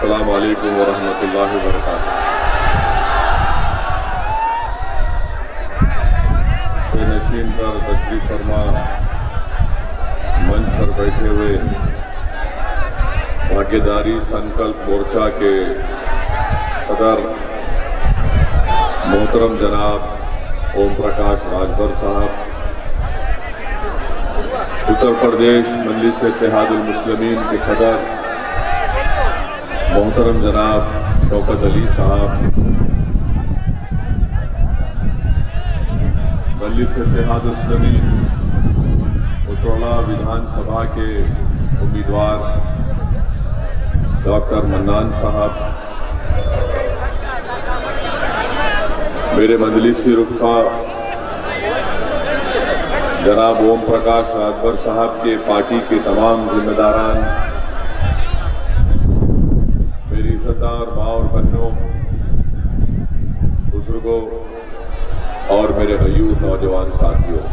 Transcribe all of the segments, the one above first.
अस्सलामु अलैकुम वरहमतुल्लाहि वबरकातुहू। नशीन पर तशरीफ फरमा मंच पर बैठे हुए भागीदारी संकल्प मोर्चा के सदर मोहतरम जनाब ओम प्रकाश राजभर साहब, उत्तर प्रदेश मजलिस इत्तेहादुल मुस्लिमीन के सदर मोहतरम जनाब शौकत अली साहब, मजलिस इत्तेहादुल मुस्लिमीन उतरौला विधानसभा के उम्मीदवार डॉक्टर मन्नान साहब, मेरे मजलिसी रुखा जनाब ओम प्रकाश राजभर साहब के पार्टी के तमाम जिम्मेदारान, मेरी इज्जतदार माँ और बहनों, बुजुर्गों और मेरे गयूर नौजवान साथियों,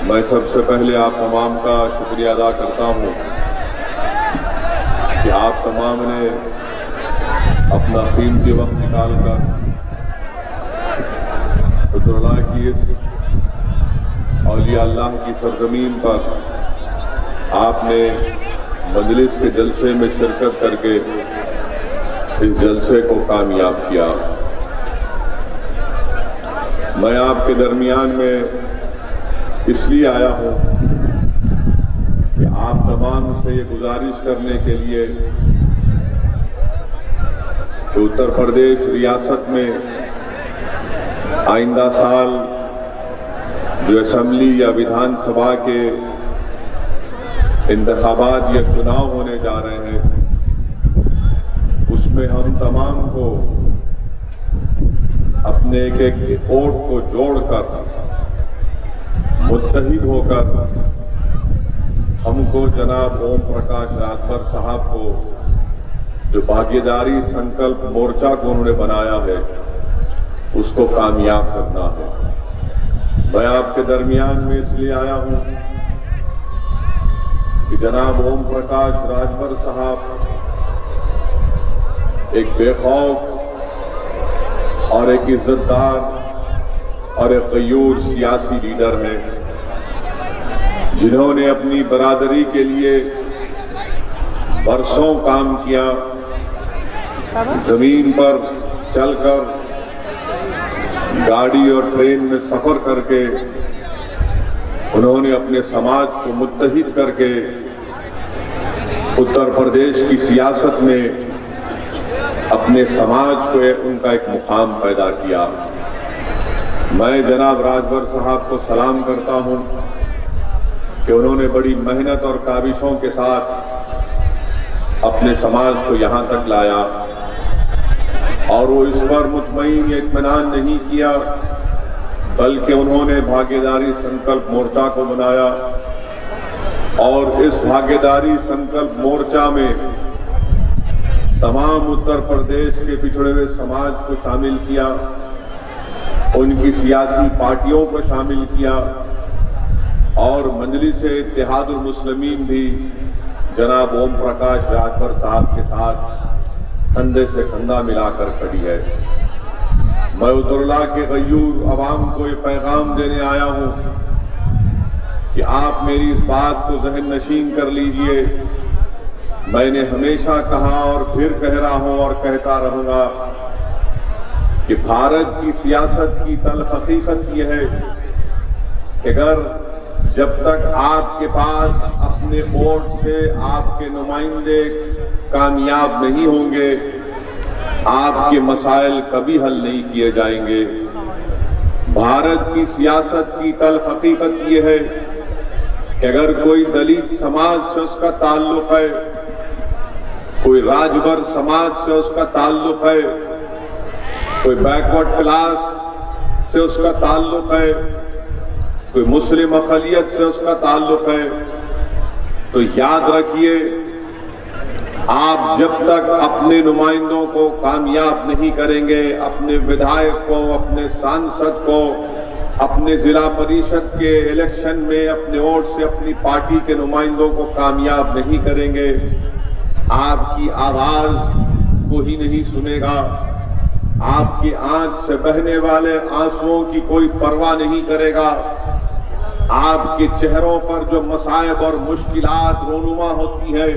मैं सबसे पहले आप तमाम का शुक्रिया अदा करता हूँ कि आप तमाम ने अपना कीमती वक्त निकालकर उतरौला की इस औलिया अल्लाह की सरजमीन पर आपने मजलिस के जलसे में शिरकत करके इस जलसे को कामयाब किया। मैं आपके दरमियान में इसलिए आया हूं कि आप तमाम से ये गुजारिश करने के लिए कि उत्तर प्रदेश रियासत में आइंदा साल जो असेंबली या विधानसभा के इंतखाबात या चुनाव होने जा रहे हैं, उसमें हम तमाम को अपने एक एक वोट को जोड़कर मुत्तहिद होकर हमको जनाब ओम प्रकाश राजभर साहब को जो भागीदारी संकल्प मोर्चा को उन्होंने बनाया है उसको कामयाब करना है। मैं आपके दरमियान में इसलिए आया हूं कि जनाब ओम प्रकाश राजभर साहब एक बेखौफ और एक इज्जतदार और एक गयूर सियासी लीडर हैं, जिन्होंने अपनी बरादरी के लिए बरसों काम किया, जमीन पर चलकर गाड़ी और ट्रेन में सफर करके उन्होंने अपने समाज को मुत्तहिद करके उत्तर प्रदेश की सियासत में अपने समाज को उनका एक मुकाम पैदा किया। मैं जनाब राजभर साहब को सलाम करता हूं कि उन्होंने बड़ी मेहनत और काविशों के साथ अपने समाज को यहां तक लाया और वो इस पर मुतमईन या इत्मीनान नहीं किया, बल्कि उन्होंने भागीदारी संकल्प मोर्चा को बनाया और इस भागीदारी संकल्प मोर्चा में तमाम उत्तर प्रदेश के पिछड़े हुए समाज को शामिल किया, उनकी सियासी पार्टियों को शामिल किया और मजलिस इत्तेहादुल मुस्लिमीन भी जनाब ओम प्रकाश राजभर साहब के साथ कंधे से कंधा मिलाकर खड़ी है। मैं उतरौला के गयूर अवाम को ये पैगाम देने आया हूं कि आप मेरी इस बात को जहन नशीन कर लीजिए। मैंने हमेशा कहा और फिर कह रहा हूं और कहता रहूंगा कि भारत की सियासत की तल्ख हकीकत यह है कि अगर जब तक आपके पास अपने वोट से आपके नुमाइंदे कामयाब नहीं होंगे, आपके मसाइल कभी हल नहीं किए जाएंगे। भारत की सियासत की तल्ख हकीकत यह है कि अगर कोई दलित समाज से उसका ताल्लुक है, कोई राजभर समाज से उसका ताल्लुक है, कोई बैकवर्ड क्लास से उसका ताल्लुक है, कोई मुस्लिम अक़लियत से उसका ताल्लुक है, तो याद रखिए आप जब तक अपने नुमाइंदों को कामयाब नहीं करेंगे, अपने विधायक को, अपने सांसद को, अपने जिला परिषद के इलेक्शन में अपने वोट से अपनी पार्टी के नुमाइंदों को कामयाब नहीं करेंगे, आपकी आवाज को ही नहीं सुनेगा, आपकी आंख से बहने वाले आंसुओं की कोई परवाह नहीं करेगा, आपके चेहरों पर जो मसाइब और मुश्किलात रोनुमा होती है,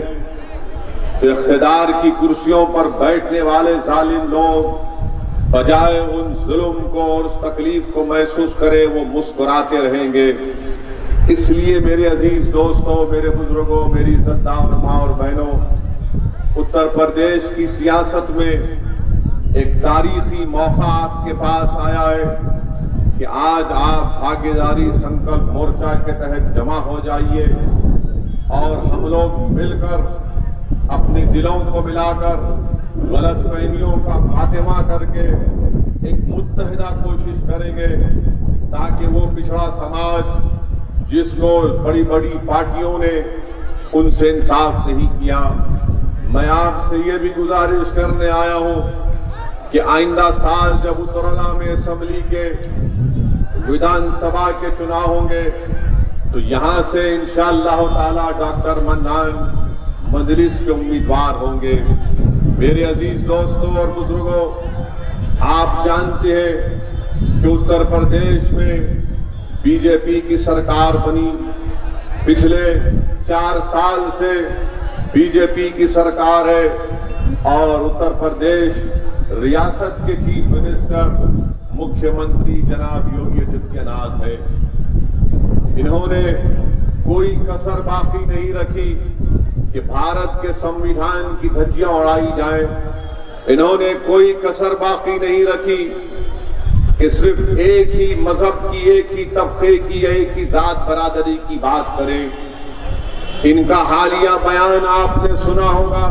तो इख्तिदार की कुर्सियों पर बैठने वाले जालिम लोग बजाय उन जुल्म को और उस तकलीफ को महसूस करे वो मुस्कुराते रहेंगे। इसलिए मेरे अजीज दोस्तों, मेरे बुजुर्गों, मेरी इज्जतदार माँ और बहनों, उत्तर प्रदेश की सियासत में एक तारीखी मौका आपके पास आया है कि आज आप भागीदारी संकल्प मोर्चा के तहत जमा हो जाइए और हम लोग मिलकर अपने दिलों को मिलाकर गलतफहमियों का खात्मा करके एक मुत्तहिदा कोशिश करेंगे ताकि वो पिछड़ा समाज जिसको बड़ी बड़ी पार्टियों ने उनसे इंसाफ नहीं किया, मैं आपसे ये भी गुजारिश करने आया हूं कि आइंदा साल जब उत्तरला में असेंबली के विधानसभा के चुनाव होंगे तो यहां से इंशाअल्लाह ताला डॉक्टर मन्नान मजलिस के उम्मीदवार होंगे। मेरे अजीज दोस्तों और बुजुर्गों, आप जानते हैं कि उत्तर प्रदेश में बीजेपी की सरकार बनी, पिछले 4 साल से बीजेपी की सरकार है और उत्तर प्रदेश रियासत के चीफ मिनिस्टर मुख्यमंत्री जनाब योगी आदित्यनाथ है। इन्होंने कोई कसर बाकी नहीं रखी कि भारत के संविधान की धज्जियां उड़ाई जाए। इन्होंने कोई कसर बाकी नहीं रखी कि सिर्फ एक ही मजहब की, एक ही तबके की, एक ही जात बरादरी की बात करें। इनका हालिया बयान आपने सुना होगा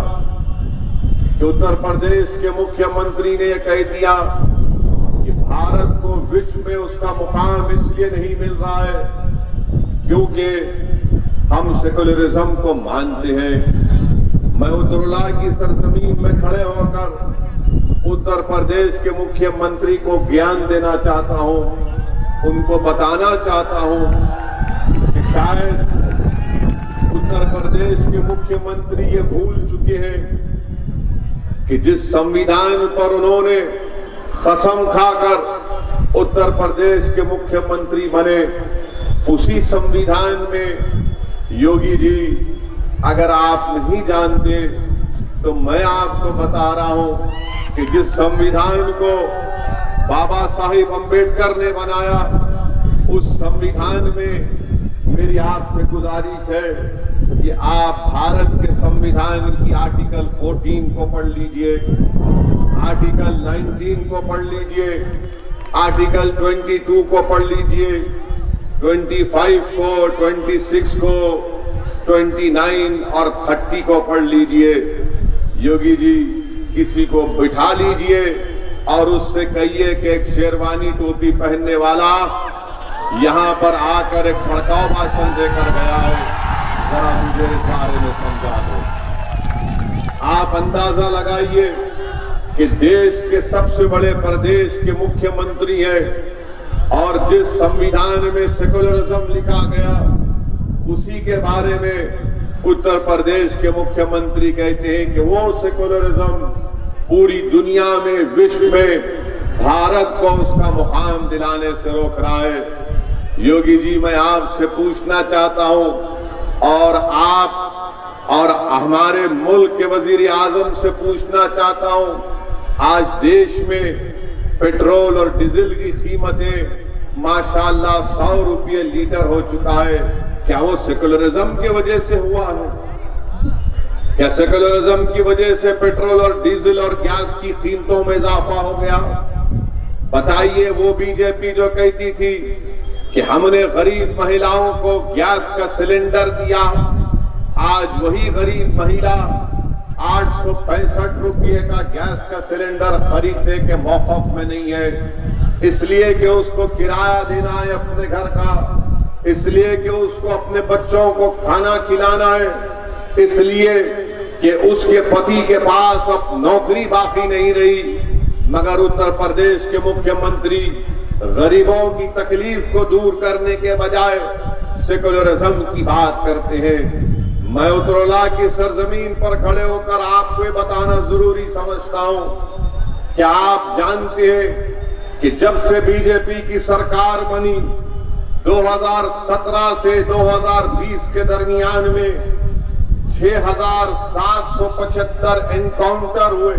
कि उत्तर प्रदेश के मुख्यमंत्री ने यह कह दिया कि भारत को विश्व में उसका मुकाम इसलिए नहीं मिल रहा है क्योंकि हम सेकुलरिज्म को मानते हैं। मैं उत्तरला की सरजमीन में खड़े होकर उत्तर प्रदेश के मुख्यमंत्री को ज्ञान देना चाहता हूं, उनको बताना चाहता हूं कि शायद उत्तर प्रदेश के मुख्यमंत्री ये भूल चुके हैं कि जिस संविधान पर उन्होंने कसम खाकर उत्तर प्रदेश के मुख्यमंत्री बने, उसी संविधान में योगी जी अगर आप नहीं जानते तो मैं आपको बता रहा हूं कि जिस संविधान को बाबा साहिब अम्बेडकर ने बनाया, उस संविधान में मेरी आपसे गुजारिश है कि आप भारत के संविधान की आर्टिकल 14 को पढ़ लीजिए, आर्टिकल 19 को पढ़ लीजिए, आर्टिकल 22 को पढ़ लीजिए, 25 को, 26 को, 29 और 30 को पढ़ लीजिए। योगी जी किसी को बिठा लीजिए और उससे कहिए कि एक शेरवानी टोपी पहनने वाला यहां पर आकर एक भड़काऊ भाषण देकर गया है, जरा मुझे इस बारे में समझा दो। आप अंदाजा लगाइए कि देश के सबसे बड़े प्रदेश के मुख्यमंत्री हैं और जिस संविधान में सेकुलरिज्म लिखा गया उसी के बारे में उत्तर प्रदेश के मुख्यमंत्री कहते हैं कि वो सेकुलरिज्म पूरी दुनिया में, विश्व में भारत को उसका मुकाम दिलाने से रोक रहा है। योगी जी, मैं आपसे पूछना चाहता हूं और आप और हमारे मुल्क के वजीर आजम से पूछना चाहता हूं, आज देश में पेट्रोल और डीजल की कीमतें माशाल्लाह 100 रुपये लीटर हो चुका है। क्या वो सेकुलरिज्म की वजह से हुआ है? क्या सेकुलरिज्म की वजह से पेट्रोल और डीजल और गैस की कीमतों में इजाफा हो गया? बताइए, वो बीजेपी जो कहती थी कि हमने गरीब महिलाओं को गैस का सिलेंडर दिया, आज वही गरीब महिला 865 रुपये का गैस का सिलेंडर खरीदने के मौक़िफ़ में नहीं है, इसलिए कि उसको किराया देना है अपने घर का, इसलिए कि उसको अपने बच्चों को खाना खिलाना है, इसलिए कि उसके पति के पास अब नौकरी बाकी नहीं रही। मगर उत्तर प्रदेश के मुख्यमंत्री गरीबों की तकलीफ को दूर करने के बजाय सेकुलरिज्म की बात करते हैं। मैं उत्तरोला की सरजमीन पर खड़े होकर आपको ये बताना जरूरी समझता हूं कि आप जानते हैं कि जब से बीजेपी की सरकार बनी 2017 से 2020 के दरमियान में 6,775 एनकाउंटर हुए,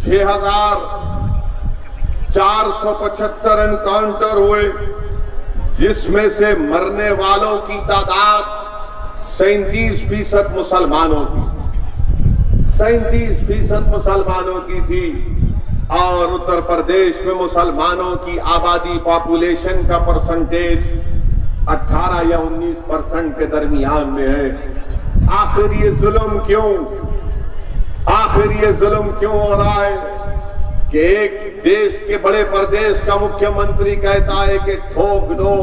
6,475 एनकाउंटर हुए, जिसमें से मरने वालों की तादाद 37% मुसलमानों की 37% मुसलमानों की थी। और उत्तर प्रदेश में मुसलमानों की आबादी पॉपुलेशन का परसेंटेज 18 या 19% के दरमियान में है। आखिर ये जुल्म क्यों हो रहा है कि एक देश के बड़े प्रदेश का मुख्यमंत्री कहता है कि ठोक दो,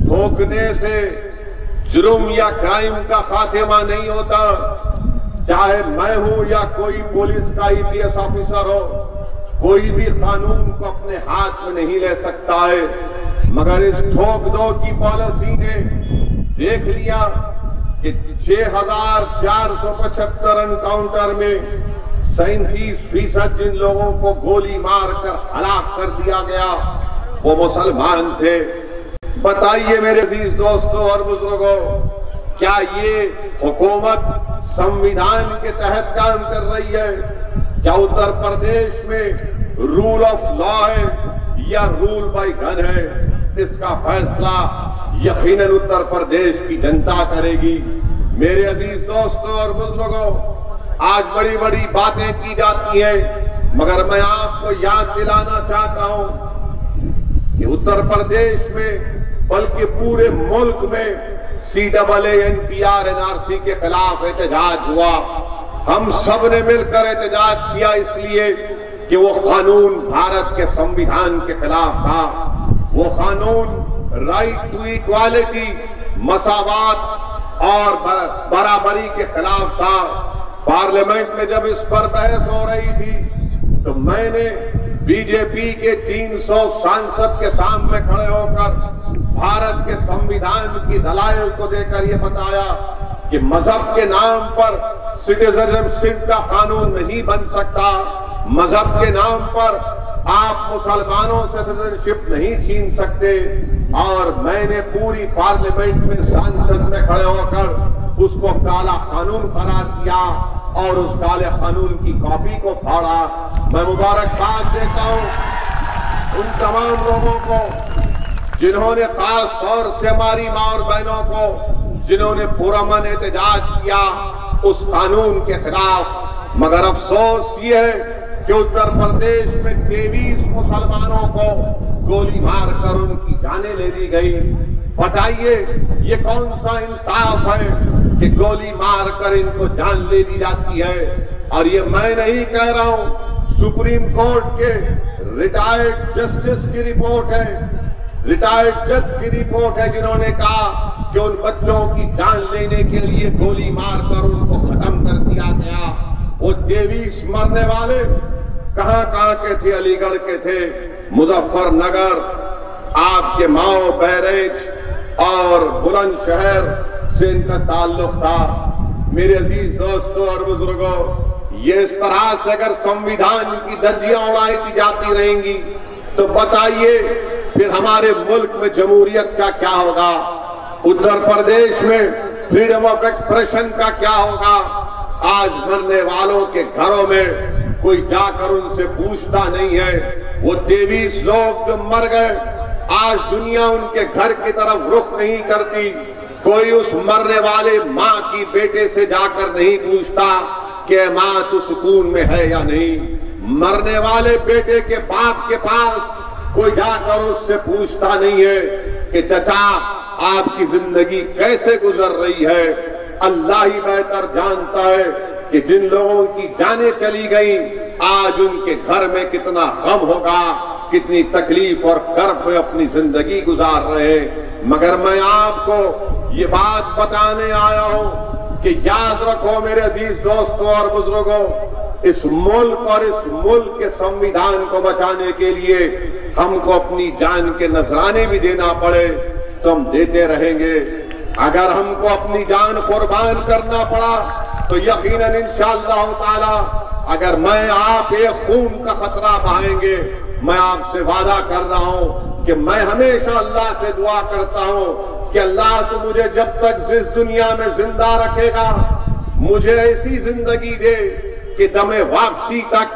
ठोकने से जुर्म या क्राइम का खात्मा नहीं होता। चाहे मैं हूं या कोई पुलिस का IPS ऑफिसर हो, कोई भी कानून को अपने हाथ में नहीं ले सकता है। मगर इस ठोक दो की पॉलिसी ने देख लिया कि 6,475 एनकाउंटर में 37% जिन लोगों को गोली मारकर हलाक कर दिया गया वो मुसलमान थे। बताइए मेरे अजीज दोस्तों और बुजुर्गों, क्या ये हुकूमत संविधान के तहत काम कर रही है? क्या उत्तर प्रदेश में रूल ऑफ लॉ है या रूल बाय गन है? इसका फैसला यकीनन उत्तर प्रदेश की जनता करेगी। मेरे अजीज दोस्तों और बुजुर्गों, आज बड़ी बड़ी बातें की जाती हैं, मगर मैं आपको याद दिलाना चाहता हूं कि उत्तर प्रदेश में बल्कि पूरे मुल्क में CAA NPR NRC के खिलाफ एहतजाज हुआ। हम सब ने मिलकर एहतजाज किया इसलिए कि वो कानून भारत के संविधान के खिलाफ था। वो कानून राइट टू इक्वालिटी, मसावात और बराबरी के खिलाफ था। पार्लियामेंट में जब इस पर बहस हो रही थी तो मैंने बीजेपी के 300 सांसद के सामने खड़े होकर भारत के संविधान की दलाइल को देकर यह बताया कि मजहब के नाम पर सिटीजनशिप का कानून नहीं बन सकता। मजहब के नाम पर आप मुसलमानों से सिटीजनशिप नहीं छीन सकते। और मैंने पूरी पार्लियामेंट में सांसद में खड़े होकर उसको काला कानून करार दिया और उस काले कानून की कॉपी को फाड़ा। मैं मुबारकबाद देता हूं उन तमाम लोगों को जिन्होंने खास तौर से हमारी मां और बहनों को जिन्होंने पुरअमन एहतजाज किया उस कानून के खिलाफ। मगर अफसोस ये है कि उत्तर प्रदेश में 23 मुसलमानों को गोली मारकर उनकी जानें ले ली गई। बताइए ये कौन सा इंसाफ है कि गोली मारकर इनको जान ले ली जाती है? और ये मैं नहीं कह रहा हूं, सुप्रीम कोर्ट के रिटायर्ड जस्टिस की रिपोर्ट है, रिटायर्ड जज की रिपोर्ट है, जिन्होंने कहा कि उन बच्चों की जान लेने के लिए गोली मारकर उनको खत्म कर दिया गया। वो 23 मरने वाले कहां के थे? अलीगढ़ के थे, मुजफ्फरनगर, आपके माओ बैरेज और बुलंदशहर से इनका ताल्लुक था। मेरे अजीज दोस्तों और बुजुर्गों, ये इस तरह से अगर संविधान की धज्जियां उड़ाई जाती रहेंगी तो बताइए फिर हमारे मुल्क में जमहूरियत का क्या होगा? उत्तर प्रदेश में फ्रीडम ऑफ एक्सप्रेशन का क्या होगा? आज मरने वालों के घरों में कोई जाकर उनसे पूछता नहीं है। वो 23 लोग जो मर गए, आज दुनिया उनके घर की तरफ रुख नहीं करती। कोई उस मरने वाले मां की बेटे से जाकर नहीं पूछता कि मां तू सुकून में है या नहीं। मरने वाले बेटे के बाप के पास कोई जाकर उससे पूछता नहीं है कि चचा आपकी जिंदगी कैसे गुजर रही है। अल्लाह ही बेहतर जानता है कि जिन लोगों की जानें चली गई आज उनके घर में कितना गम होगा, कितनी तकलीफ और कर्ब में अपनी जिंदगी गुजार रहे। मगर मैं आपको ये बात बताने आया हूं कि याद रखो मेरे अजीज दोस्तों और बुजुर्गों, इस मुल्क और इस मुल्क के संविधान को बचाने के लिए हमको अपनी जान के नजराने भी देना पड़े तो हम देते रहेंगे। अगर हमको अपनी जान कुर्बान करना पड़ा तो यकीनन इंशाअल्लाह ताला अगर मैं आप एक खून का खतरा बहाएंगे, मैं आपसे वादा कर रहा हूं कि मैं हमेशा अल्लाह से दुआ करता हूं कि अल्लाह तू मुझे जब तक इस दुनिया में जिंदा रखेगा मुझे ऐसी जिंदगी दे कि दमे वापसी तक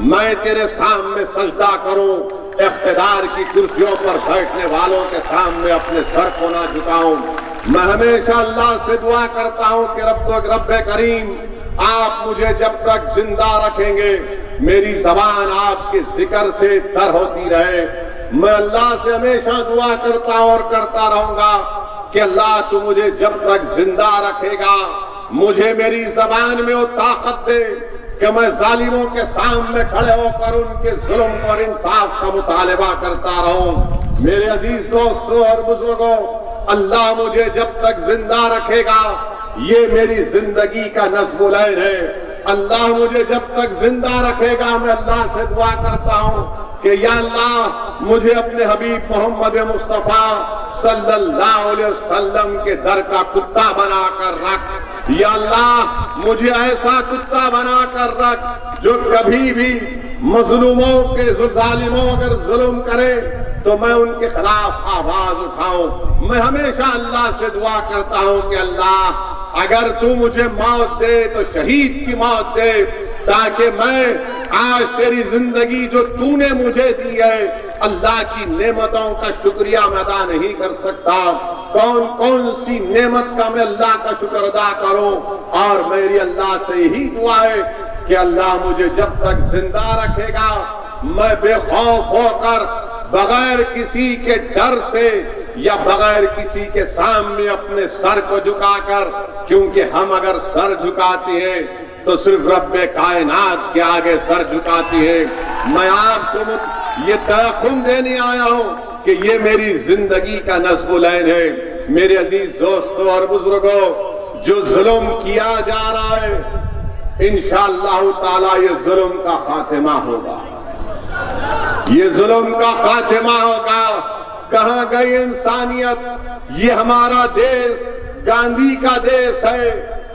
मैं तेरे सामने सजदा करूं, इख्तिदार की कुर्सियों पर बैठने वालों के सामने अपने सर को ना झुकाऊं। मैं हमेशा अल्लाह से दुआ करता हूं कि रब्बे करीम आप मुझे जब तक जिंदा रखेंगे मेरी जबान आपके जिक्र से तर होती रहे। मैं अल्लाह से हमेशा दुआ करता हूं और करता रहूंगा कि अल्लाह तू मुझे जब तक जिंदा रखेगा मुझे मेरी जबान में वो ताकत दे कि मैं जालिमों के सामने खड़े होकर उनके जुल्म और इंसाफ का मुतालबा करता रहूं। मेरे अजीज दोस्तों और बुजुर्गों, अल्लाह मुझे जब तक जिंदा रखेगा ये मेरी जिंदगी का नज़्म-उल-ऐन है। अल्लाह मुझे जब तक जिंदा रखेगा मैं अल्लाह से दुआ करता हूं कि या अल्लाह मुझे अपने हबीब मोहम्मद मुस्तफा सल्लल्लाहु अलैहि वसल्लम के दर का कुत्ता बनाकर रख। या अल्लाह मुझे ऐसा कुत्ता बनाकर रख जो कभी भी मजलूमों के जालिमों अगर जुल्म करे तो मैं उनके खिलाफ आवाज उठाऊं। मैं हमेशा अल्लाह से दुआ करता हूं कि अल्लाह अगर तू मुझे मौत दे तो शहीद की मौत दे, ताकि मैं आज तेरी जिंदगी जो तूने मुझे दी है अल्लाह की नेमतों का शुक्रिया मैं अदा नहीं कर सकता। कौन कौन सी नेमत का मैं अल्लाह का शुक्र अदा करूं। और मेरी अल्लाह से यही दुआ है कि अल्लाह मुझे जब तक जिंदा रखेगा मैं बेखौफ होकर बगैर किसी के डर से या बगैर किसी के सामने अपने सर को झुकाकर, क्योंकि हम अगर सर झुकाते हैं तो सिर्फ रब्बे कायनात के आगे सर झुकाती है। मैं आपको ये तयक़ुन देने आया हूं कि ये मेरी जिंदगी का नज़्म-उल-ऐन है। मेरे अजीज दोस्तों और बुजुर्गों, जो जुल्म किया जा रहा है इंशाअल्लाह ताला ये जुल्म का खात्मा होगा, ये जुल्म का खात्मा होगा। कहां गई इंसानियत? ये हमारा देश गांधी का देश है,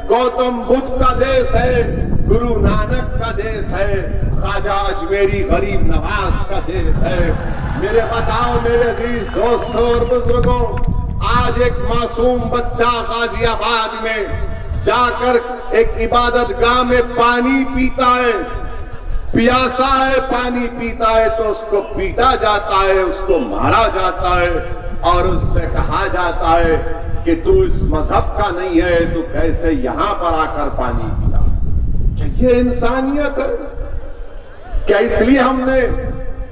गौतम बुद्ध का देश है, गुरु नानक का देश है, ख्वाजा अजमेरी गरीब नवाज का देश है। मेरे बताओ मेरे अजीज दोस्तों और बुजुर्गों, आज एक मासूम बच्चा गाजियाबाद में जाकर एक इबादत गाह में पानी पीता है, प्यासा है, पानी पीता है तो उसको पीटा जाता है, उसको मारा जाता है और उससे कहा जाता है कि तू इस मजहब का नहीं है, तू कैसे यहां पर आकर पानी पिया। क्या ये इंसानियत है? क्या इसलिए हमने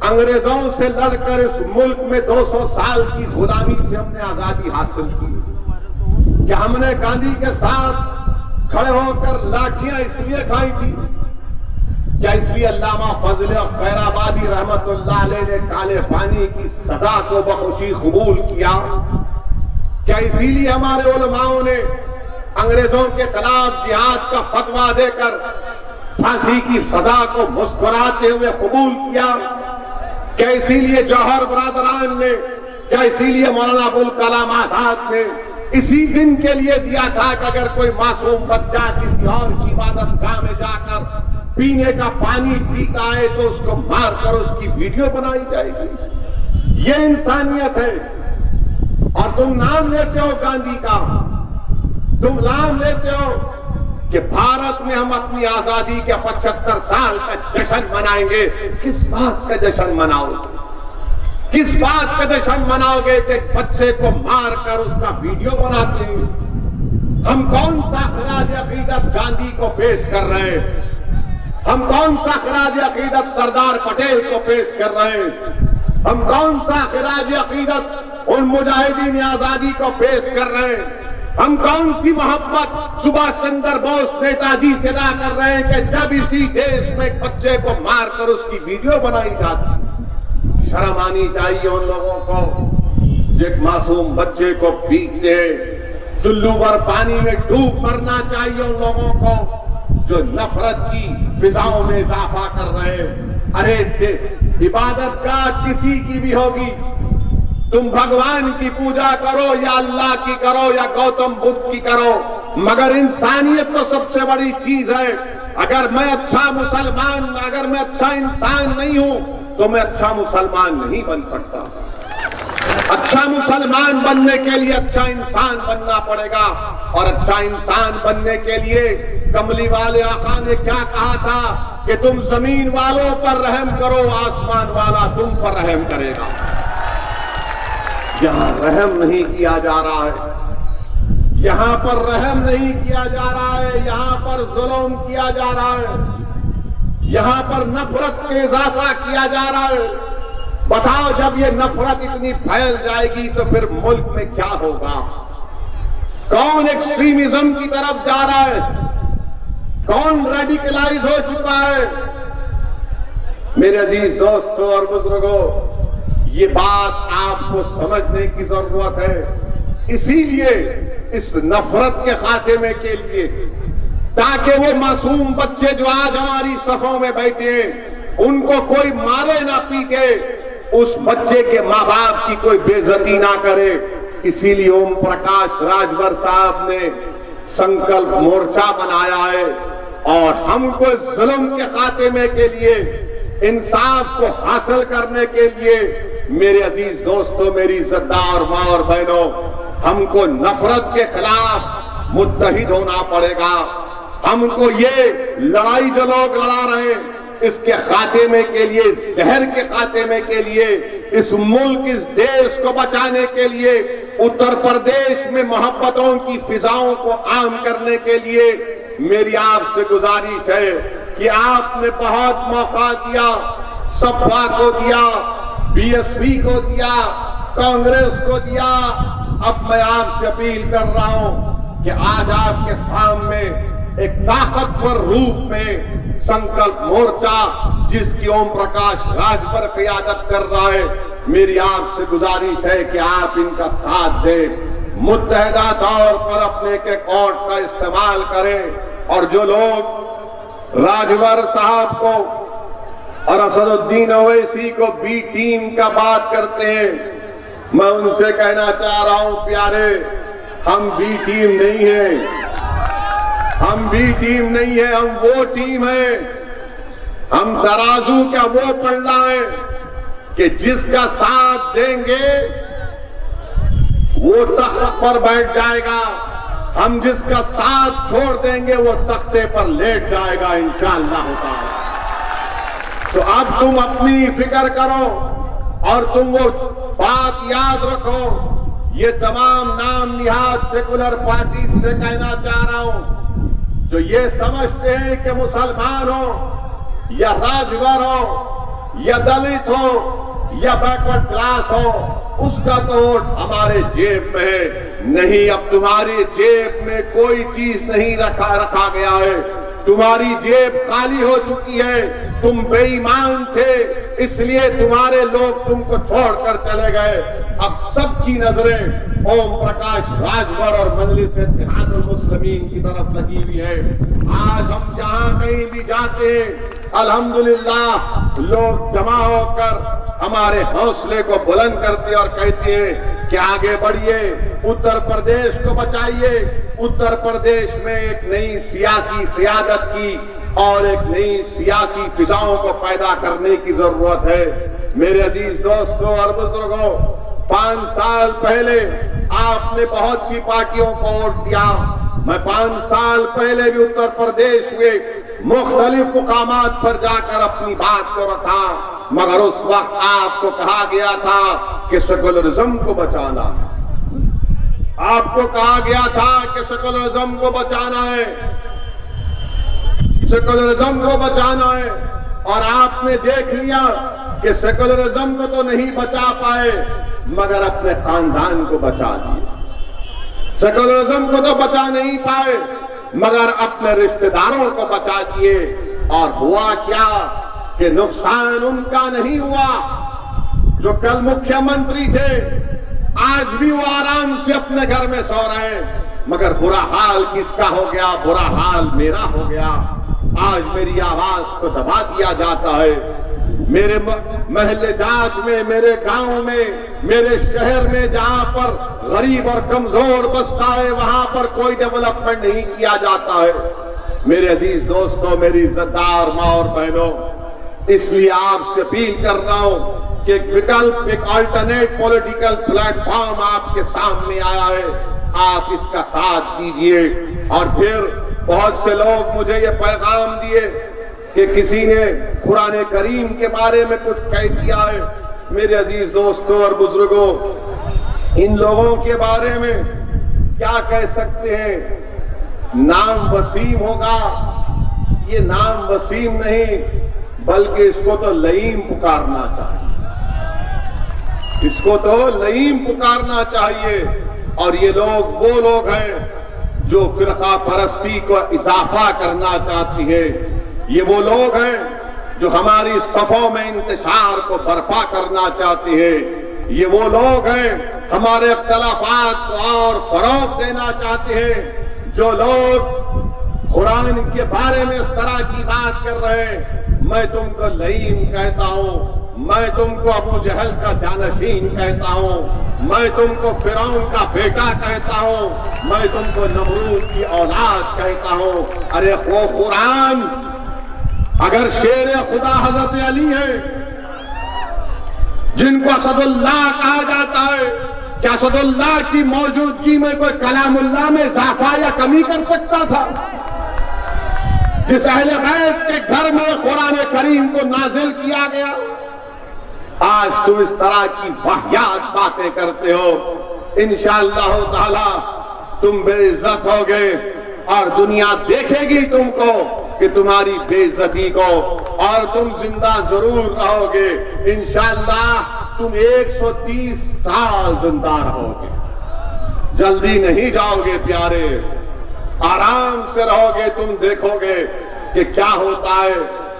अंग्रेजों से लड़कर इस मुल्क में 200 साल की गुलामी से हमने आजादी हासिल की? क्या हमने गांधी के साथ खड़े होकर लाठियां इसलिए खाई थी? क्या इसलिए अल्लामा फजल खैराबादी रहमतुल्लाह अलैह ने काले पानी की सजा को बखुशी कबूल किया? क्या इसीलिए हमारे उलमाओं ने अंग्रेजों के खिलाफ जिहाद का फतवा देकर फांसी की सजा को मुस्कुराते हुए कबूल किया? क्या इसीलिए जौहर बरादरान ने, क्या इसीलिए मौलाना अबुल कलाम आजाद ने इसी दिन के लिए दिया था कि अगर कोई मासूम बच्चा किसी और की इबादत गाह में जाकर पीने का पानी पीता है तो उसको मारकर उसकी वीडियो बनाई जाएगी? ये इंसानियत है। और तुम नाम लेते हो गांधी का, तुम नाम लेते हो कि भारत में हम अपनी आजादी के 75 साल का जश्न मनाएंगे। किस बात का जश्न मनाओगे? किस बात का जश्न मनाओगे कि बच्चे को मारकर उसका वीडियो बनाते हैं? हम कौन सा खराज अकीदत गांधी को पेश कर रहे हैं? हम कौन सा खराज अकीदत सरदार पटेल को पेश कर रहे हैं? हम कौन सा खराज अकीदत उन मुजाहिदीन आजादी को पेश कर रहे हैं? हम कौन सी मोहब्बत सुभाष चंद्र बोस नेताजी से अदा कर रहे हैं कि जब इसी देश में एक बच्चे को मारकर उसकी वीडियो बनाई जाती? शर्म आनी चाहिए उन लोगों को जो एक मासूम बच्चे को पीटते, चुल्लू भर पानी में डूब मरना चाहिए उन लोगों को जो नफरत की फिजाओं में इजाफा कर रहे हैं। अरे इबादत का किसी की भी होगी, तुम भगवान की पूजा करो या अल्लाह की करो या गौतम बुद्ध की करो, मगर इंसानियत तो सबसे बड़ी चीज है। अगर मैं अच्छा मुसलमान, अगर मैं अच्छा इंसान नहीं हूं तो मैं अच्छा मुसलमान नहीं बन सकता। अच्छा मुसलमान बनने के लिए अच्छा इंसान बनना पड़ेगा, और अच्छा इंसान बनने के लिए कमली वाले आका ने क्या कहा था कि तुम जमीन वालों पर रहम करो, आसमान वाला तुम पर रहम करेगा। यहां रहम नहीं किया जा रहा है, यहां पर रहम नहीं किया जा रहा है, यहां पर जुल्म किया जा रहा है, यहां पर नफरत में इजाफा किया जा रहा है। बताओ, जब ये नफरत इतनी फैल जाएगी तो फिर मुल्क में क्या होगा? कौन एक्सट्रीमिज्म की तरफ जा रहा है? कौन रेडिकलाइज हो चुका है? मेरे अजीज दोस्तों और बुजुर्गों, ये बात आपको समझने की जरूरत है। इसीलिए इस नफरत के खात्मे के लिए, ताकि वो मासूम बच्चे जो आज हमारी सफों में बैठे हैं, उनको कोई मारे ना पीटे, उस बच्चे के माँ बाप की कोई बेइज्जती ना करे, इसीलिए ओम प्रकाश राजभर साहब ने संकल्प मोर्चा बनाया है। और हमको जुल्म के खात्मे के लिए, इंसाफ को हासिल करने के लिए, मेरे अजीज दोस्तों, मेरी इज्जतदार माँ और बहनों, हमको नफरत के खिलाफ मुत्तहिद होना पड़ेगा। हमको ये लड़ाई जो लोग लड़ा रहे हैं, इसके खात्मे के लिए, जहर के खात्मे के लिए, इस मुल्क, इस देश को बचाने के लिए, उत्तर प्रदेश में मोहब्बतों की फिजाओं को आम करने के लिए मेरी आपसे गुजारिश है कि आपने बहुत मौका दिया, सपा को दिया, बीएसपी को दिया, कांग्रेस को दिया। अब मैं आपसे अपील कर रहा हूं कि आज आपके सामने एक ताकतवर रूप में संकल्प मोर्चा, जिसकी ओम प्रकाश राजभर क़यादत कर रहा है, मेरी आपसे गुजारिश है कि आप इनका साथ दें, मुत्तहिदा तौर पर अपने के कोर्ट का इस्तेमाल करें। और जो लोग राजभर साहब को और असदुद्दीन ओवैसी को बी टीम का बात करते हैं, मैं उनसे कहना चाह रहा हूं, प्यारे, हम बी टीम नहीं है, हम बी टीम नहीं है, हम वो टीम है, हम तराजू का वो पलड़ा है कि जिसका साथ देंगे वो तख्त पर बैठ जाएगा, हम जिसका साथ छोड़ देंगे वो तख्ते पर लेट जाएगा इंशाअल्लाह ताला। तो अब तुम अपनी फिक्र करो और तुम वो बात याद रखो। ये तमाम नाम निहाद सेकुलर पार्टी से कहना चाह रहा हूं, जो ये समझते हैं कि मुसलमान हो या राजभर हो या दलित हो या बैकवर्ड क्लास हो, उसका तो वोट हमारे जेब में है। नहीं, अब तुम्हारी जेब में कोई चीज नहीं रखा गया है, तुम्हारी जेब खाली हो चुकी है। तुम बेईमान थे, इसलिए तुम्हारे लोग तुमको छोड़कर चले गए। अब सबकी नजरें ओम प्रकाश राजभर और मजलिस इत्तेहादुल मुस्लिमीन की तरफ लगी हुई है। आज हम जहां कहीं भी जाते हैं, अल्हम्दुलिल्लाह लोग जमा होकर हमारे हौसले को बुलंद करते और कहते हैं कि आगे बढ़िए, उत्तर प्रदेश को बचाइए। उत्तर प्रदेश में एक नई सियासी क़यादत की और एक नई सियासी फिजाओं को पैदा करने की जरूरत है। मेरे अजीज दोस्तों और बुजुर्गों, 5 साल पहले आपने बहुत सी पार्टियों को वोट दिया। मैं 5 साल पहले भी उत्तर प्रदेश में मुख्तलिफ मुकामात पर जाकर अपनी बात को रखा, मगर उस वक्त आपको कहा गया था कि सेकुलरिज्म को बचाना, आपको कहा गया था कि सेकुलरिज्म को बचाना है, सेकुलरिज्म को बचाना है। और आपने देख लिया कि सेकुलरिज्म को तो नहीं बचा पाए, मगर अपने खानदान को बचा लिए। सेकुलरिज्म को तो बचा नहीं पाए, मगर अपने रिश्तेदारों को बचा दिए। और हुआ क्या कि नुकसान उनका नहीं हुआ जो कल मुख्यमंत्री थे, आज भी वो आराम से अपने घर में सो रहे हैं, मगर बुरा हाल किसका हो गया? बुरा हाल मेरा हो गया। आज मेरी आवाज को दबा दिया जाता है, मेरे महल्ले जात में, मेरे गांव में, मेरे शहर में जहां पर गरीब और कमजोर बसता है वहां पर कोई डेवलपमेंट नहीं किया जाता है। मेरे अजीज दोस्तों, मेरी इज्जतदार माँ और बहनों, इसलिए आपसे अपील कर रहा हूं कि एक विकल्प, एक अल्टरनेट पॉलिटिकल प्लेटफॉर्म आपके सामने आया है, आप इसका साथ दीजिए। और फिर बहुत से लोग मुझे ये पैगाम दिए कि किसी ने कुरान करीम के बारे में कुछ कह दिया है। मेरे अजीज दोस्तों और बुजुर्गों, इन लोगों के बारे में क्या कह सकते हैं? नाम वसीम होगा, ये नाम वसीम नहीं बल्कि इसको तो लईम पुकारना चाहिए, इसको तो लईम पुकारना चाहिए। और ये लोग वो लोग हैं जो फिरका परस्ती को इजाफा करना चाहती है। ये वो लोग हैं जो हमारी सफों में इंतशार को बर्पा करना चाहती है। ये वो लोग हैं हमारे इख्तलाफात को और फरोग देना चाहते हैं। जो लोग कुरान के बारे में इस तरह की बात कर रहे हैं, मैं तुमको लईम कहता हूं, मैं तुमको अबू जहल का जानशीन कहता हूं, मैं तुमको फिरौन का बेटा कहता हूं, मैं तुमको नमरूद की औलाद कहता हूं। अरे वो कुरान अगर शेर खुदा हजरत अली है, जिनको असदुल्लाह कहा जाता है, क्या असदुल्लाह की मौजूदगी में कोई कलामुल्लाह में इजाफा या कमी कर सकता था? जिस अहले बैत के घर में कुरान करीम को नाजिल किया गया, आज तुम इस तरह की वाहियात बातें करते हो। इंशाअल्लाह ताला तुम बेइज्जत होगे और दुनिया देखेगी तुमको कि तुम्हारी बेइज्जती को, और तुम जिंदा जरूर रहोगे। इंशाअल्लाह तुम 130 साल जिंदा रहोगे, जल्दी नहीं जाओगे प्यारे, आराम से रहोगे। तुम देखोगे कि क्या होता है।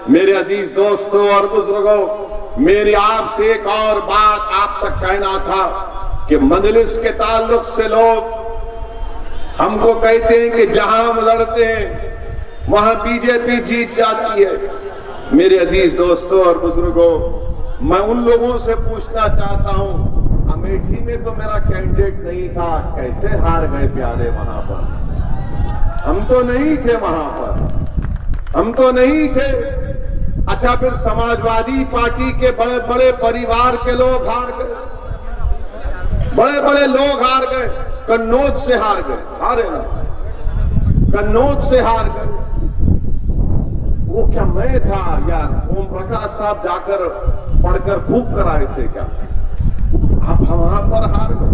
मेरे अजीज दोस्तों और बुजुर्गों, मेरी आपसे एक और बात आप तक कहना था कि मजलिस के ताल्लुक से लोग हमको कहते हैं कि जहां हम लड़ते हैं वहां बीजेपी जीत जाती है। मेरे अजीज दोस्तों और बुजुर्गों, मैं उन लोगों से पूछना चाहता हूं, अमेठी में तो मेरा कैंडिडेट नहीं था, कैसे हार गए प्यारे? वहां पर हम तो नहीं थे, वहां पर हम तो नहीं थे। अच्छा, फिर समाजवादी पार्टी के बड़े बड़े परिवार के लोग हार गए, बड़े बड़े लोग हार गए, कन्नौज से हार गए, हारे ना, कन्नौज से हार गए। वो क्या मैं था यार? ओम प्रकाश साहब जाकर पढ़कर भूख कराए थे क्या? आप वहां पर हार गए।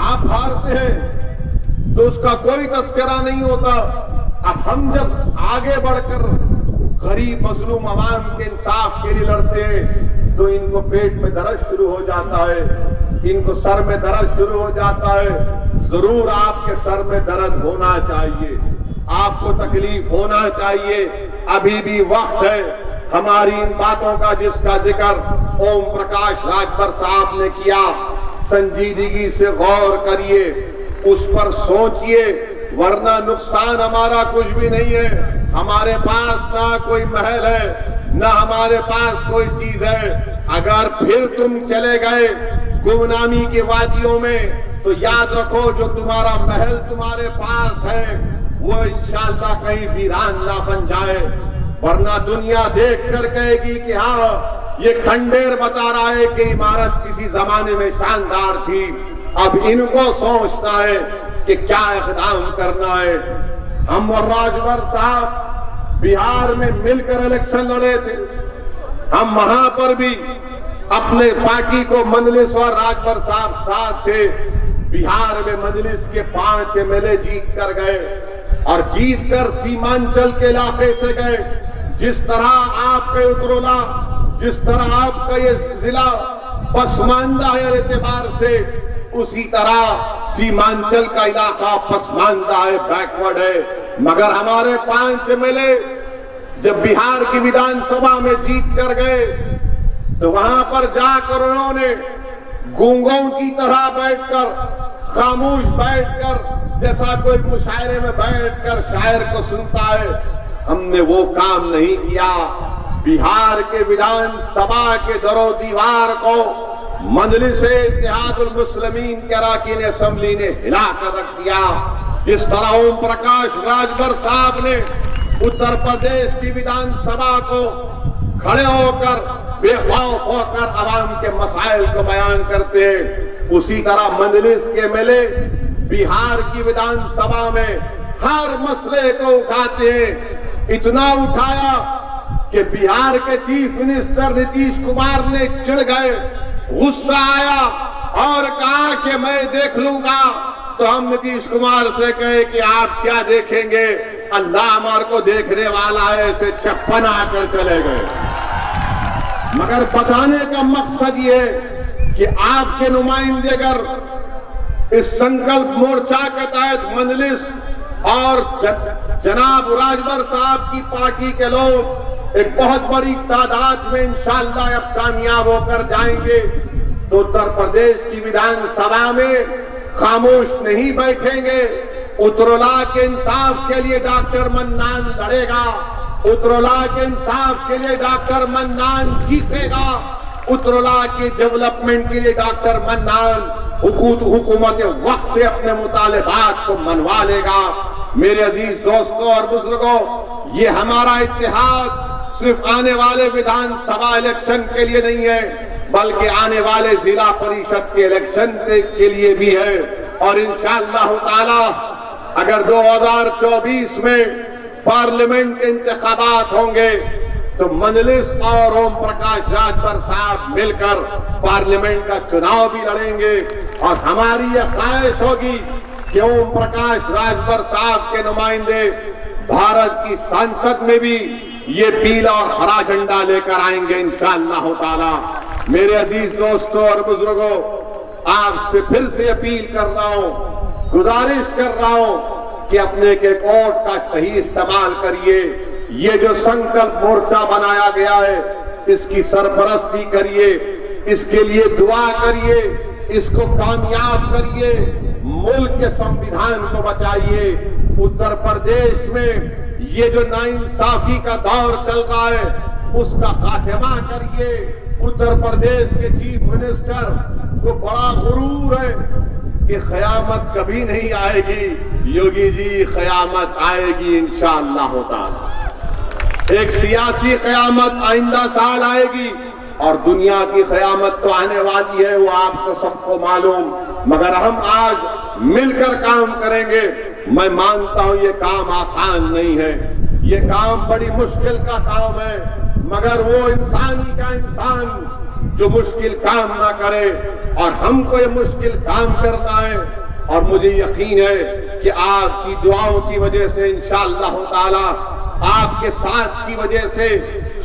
आप हारते हैं तो उसका कोई तस्करा नहीं होता। अब हम जब आगे बढ़कर गरीब मजलूम अवाम के इंसाफ के लिए लड़ते हैं तो इनको पेट में दर्द शुरू हो जाता है, इनको सर में दर्द शुरू हो जाता है। जरूर आपके सर में दर्द होना चाहिए, आपको तकलीफ होना चाहिए। अभी भी वक्त है हमारी इन बातों का जिसका जिक्र ओम प्रकाश राजभर साहब ने किया। संजीदगी से गौर करिए, उस पर सोचिए, वरना नुकसान हमारा कुछ भी नहीं है। हमारे पास ना कोई महल है, ना हमारे पास कोई चीज है। अगर फिर तुम चले गए गुमनामी के वादियों में तो याद रखो, जो तुम्हारा महल तुम्हारे पास है वो इंशाअल्लाह कहीं वीरान ना बन जाए, वरना दुनिया देख कर कहेगी कि हाँ, ये खंडेर बता रहा है कि इमारत किसी जमाने में शानदार थी। अब इनको सोचना है कि क्या इक़दाम करना है। हम और राजभर साहब बिहार में मिलकर इलेक्शन लड़े थे। हम वहां पर भी अपने पार्टी को मजलिस और राजभर साहब साथ थे। बिहार में मजलिस के 5 MLA जीत कर गए और जीत कर सीमांचल के इलाके से गए। जिस तरह आपके उतरोला, जिस तरह आपका ये जिला पसमानदा है एतबार से, उसी तरह सीमांचल का इलाका पसमानदा है, बैकवर्ड है। मगर हमारे 5 MLA जब बिहार की विधानसभा में जीत कर गए तो वहां पर जाकर उन्होंने गूंगों की तरह बैठकर, खामोश बैठकर, जैसा कोई मुशायरे में बैठकर शायर को सुनता है, हमने वो काम नहीं किया। बिहार के विधानसभा के दरो दीवार को मजलिस-ए-इत्तेहादुल मुस्लिमीन के अरकान असेंबली ने हिलाकर रख दिया। जिस तरह ओम प्रकाश राजभर साहब ने उत्तर प्रदेश की विधानसभा को खड़े होकर बेखौफ होकर आवाम के मसाइल को बयान करते हैं, उसी तरह मजलिस के एमएलए बिहार की विधानसभा में हर मसले को उठाते हैं। इतना उठाया कि बिहार के चीफ मिनिस्टर नीतीश कुमार ने चिढ़ गए, गुस्सा आया और कहा कि मैं देख लूंगा। तो हम नीतीश कुमार से कहे कि आप क्या देखेंगे, अल्लाह हमारे को देखने वाला है, ऐसे चप्पन आकर चले गए। मगर बताने का मकसद ये है कि आपके नुमाइंदे अगर इस संकल्प मोर्चा के तहत मजलिस और जनाब राजभर साहब की पार्टी के लोग एक बहुत बड़ी तादाद में इंशाअल्लाह अब कामयाब होकर जाएंगे, तो उत्तर प्रदेश की विधानसभा में खामोश नहीं बैठेंगे। उत्तरोला के इंसाफ के लिए डॉक्टर मन्नान लड़ेगा, उत्तरोला के इंसाफ के लिए डॉक्टर मन्नान जीतेगा, उत्तरोला के डेवलपमेंट के लिए डॉक्टर मन्नान हुकूमत वक्त से अपने मुतालिबात को मनवा लेगा। मेरे अजीज दोस्तों और बुजुर्गों, ये हमारा इत्तेहाद सिर्फ आने वाले विधानसभा इलेक्शन के लिए नहीं है, बल्कि आने वाले जिला परिषद के इलेक्शन के लिए भी है। और इंशाअल्लाह ताला अगर 2024 में पार्लियामेंट के इंतखाबात होंगे तो मजलिस और ओम प्रकाश राजभर साहब मिलकर पार्लियामेंट का चुनाव भी लड़ेंगे। और हमारी यह ख्वाहिश होगी कि ओम प्रकाश राजभर साहब के नुमाइंदे भारत की संसद में भी ये पीला और हरा झंडा लेकर आएंगे इंशाअल्लाह ताला। मेरे अजीज दोस्तों और बुजुर्गों, आपसे फिर से अपील कर रहा हूं, गुजारिश कर रहा हूं कि अपने के वोट का सही इस्तेमाल करिए। ये जो संकल्प मोर्चा बनाया गया है, इसकी सरपरस्ती करिए, इसके लिए दुआ करिए, इसको कामयाब करिए, मुल्क के संविधान को बचाइए। उत्तर प्रदेश में ये जो नाइंसाफी का दौर चल रहा है, उसका खात्मा करिए। उत्तर प्रदेश के चीफ मिनिस्टर को बड़ा गुरूर है कि क़यामत कभी नहीं आएगी। योगी जी, क़यामत आएगी इंशाअल्लाह ताला। एक सियासी क़यामत आइंदा साल आएगी और दुनिया की क़यामत तो आने वाली है, वो आपको सबको मालूम। मगर हम आज मिलकर काम करेंगे। मैं मानता हूं ये काम आसान नहीं है, ये काम बड़ी मुश्किल का काम है, मगर वो इंसानी का इंसान जो मुश्किल काम ना करे, और हमको ये मुश्किल काम करना है। और मुझे यकीन है कि आपकी दुआओं की वजह से इंशाअल्लाह ताला, आपके साथ की वजह से,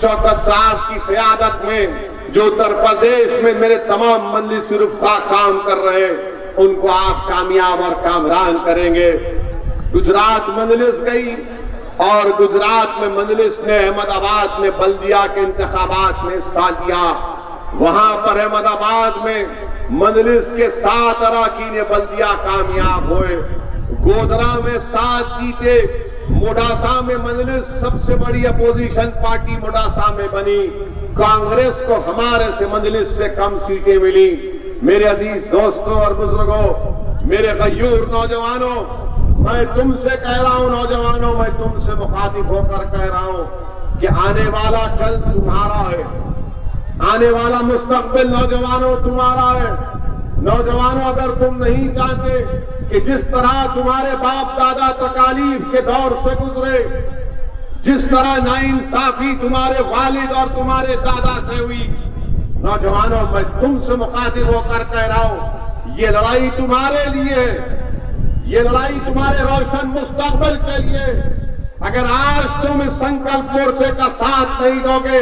शौकत साहब की क़यादत में जो उत्तर प्रदेश में मेरे तमाम मजलिस रुफ़ा काम कर रहे हैं, उनको आप कामयाब और कामरान करेंगे। गुजरात मजलिस गई और गुजरात में मजलिस ने अहमदाबाद में बल्दिया के इंतखाबात में हिस्सा लिया। वहां पर अहमदाबाद में मजलिस के 7 अरकान बल्दिया कामयाब हुए। गोधरा में 7 जीते। मोडासा में मजलिस सबसे बड़ी अपोजिशन पार्टी मोडासा में बनी। कांग्रेस को हमारे से मजलिस से कम सीटें मिली। मेरे अजीज दोस्तों और बुजुर्गों, मेरे गयूर नौजवानों, मैं तुमसे कह रहा हूं, नौजवानों, मैं तुमसे मुखातिब होकर कह रहा हूं कि आने वाला कल तुम्हारा है, आने वाला मुस्तकबिल नौजवानों तुम्हारा है। नौजवानों, अगर तुम नहीं चाहते कि जिस तरह तुम्हारे बाप दादा तकालीफ के दौर से गुजरे, जिस तरह नाइंसाफी तुम्हारे वालिद और तुम्हारे दादा से हुई, नौजवानों, मैं तुमसे मुखातिब होकर कह रहा हूं, ये लड़ाई तुम्हारे लिए है, ये लड़ाई तुम्हारे रोशन मुस्तकबिल के लिए। अगर आज तुम इस संकल्प मोर्चे का साथ नहीं दोगे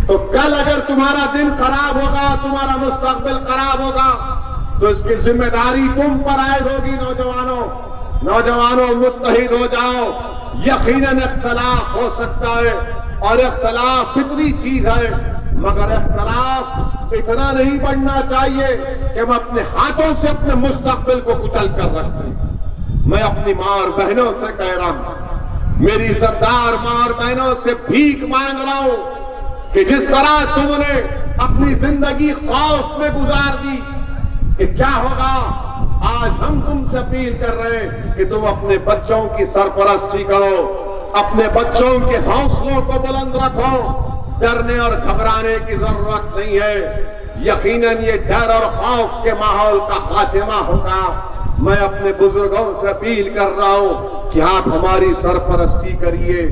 तो कल अगर तुम्हारा दिन खराब होगा, तुम्हारा मुस्तकबिल खराब होगा, तो इसकी जिम्मेदारी तुम पर आयद होगी। नौजवानों, मुत्तहिद हो जाओ। यकीनन इख्तलाफ हो सकता है और इख्तलाफ फितरी चीज है, मगर इख्तलाफ इतना नहीं बढ़ना चाहिए कि हम अपने हाथों से अपने मुस्तकबिल को कुचल कर रख दें। मैं अपनी मां और बहनों से कह रहा हूं, मेरी सरदार मां और बहनों से भीख मांग रहा हूं कि जिस तरह तुमने अपनी जिंदगी खौफ में गुजार दी कि क्या होगा, आज हम तुमसे अपील कर रहे हैं कि तुम अपने बच्चों की सरपरस्ती करो, अपने बच्चों के हौसलों को बुलंद रखो। डरने और घबराने की जरूरत नहीं है। यकीनन ये डर और खौफ के माहौल का खात्मा होगा। मैं अपने बुजुर्गों से अपील कर रहा हूं कि आप हमारी सरपरस्ती करिए।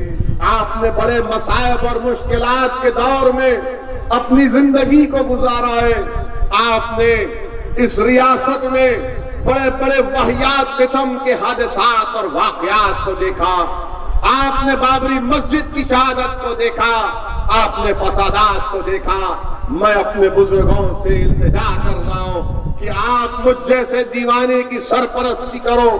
आपने बड़े मसायब और मुश्किलात के दौर में अपनी जिंदगी को गुजारा है। आपने इस रियासत में बड़े बड़े वाहियात किस्म के हादसात और वाकयात को देखा। आपने बाबरी मस्जिद की शहादत को देखा, आपने फसादात को देखा। मैं अपने बुजुर्गों से इल्तिजा कर रहा हूं कि आप मुझ जैसे दीवाने की सरपरस्ती करो,